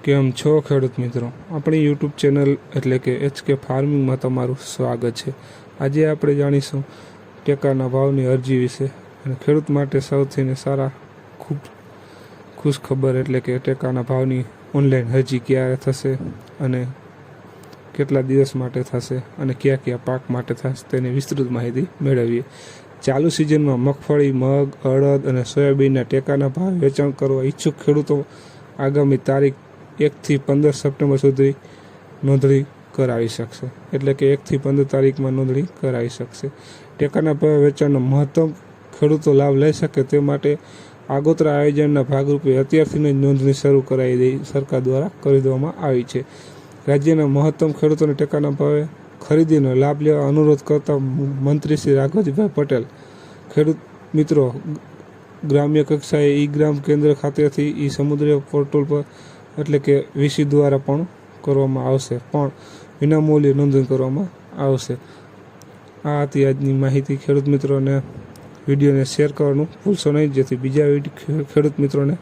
કેમ છો ખેડૂત મિત્રો? આપણી યુટ્યુબ ચેનલ એટલે કે HK ફાર્મિંગમાં તમારું સ્વાગત છે। આજે આપણે જાણીશું ટેકાના ભાવની અરજી વિશે અને ખેડૂત માટે સૌથી સારા ખૂબ ખુશ ખબર એટલે કે ટેકાના ભાવની ઓનલાઈન અરજી ક્યારે થશે અને કેટલા દિવસ માટે થશે અને કયા કયા પાક માટે થશે તેની વિસ્તૃત માહિતી મેળવીએ। ચાલુ સિઝનમાં મગફળી, મગ, અડદ અને સોયાબીનના ટેકાના ભાવ વેચાણ કરવા ઈચ્છુક ખેડૂતો આગામી તારીખ 1 થી 15 સપ્ટેમ્બર સુધી નોંધણી કરાવી શકશે। એટલે કે 1 થી 15 તારીખમાં નોંધણી કરાવી શકશે। ટેકાના ભાવ વેચાણનો મહત્તમ ખેડૂતો લાભ લઈ શકે તે માટે આગોતરા આયોજનના ભાગરૂપે અત્યારથી જ નોંધણી શરૂ કરાવી દઈ સરકાર દ્વારા કરી દેવામાં આવી છે। રાજ્યના મહત્તમ ખેડૂતોને ટેકાના ભાવે ખરીદીનો લાભ લેવા અનુરોધ કરતા મંત્રી શ્રી રાઘવજીભાઈ પટેલ ખેડૂત મિત્રો ગ્રામ્ય કક્ષાએ ઈ-ગ્રામ કેન્દ્ર ખાતેથી ઈ-સમુદ્રી પોર્ટલ પર એટલે કે વીસી દ્વારા પણ કરવામાં આવશે, પણ વિનામૂલ્યે નોંધણી કરવામાં આવશે। આ હતી આજની માહિતી। ખેડૂત મિત્રોને વિડીયોને શેર કરવાનું ભૂલશો નહીં, જેથી બીજા ખેડૂત મિત્રોને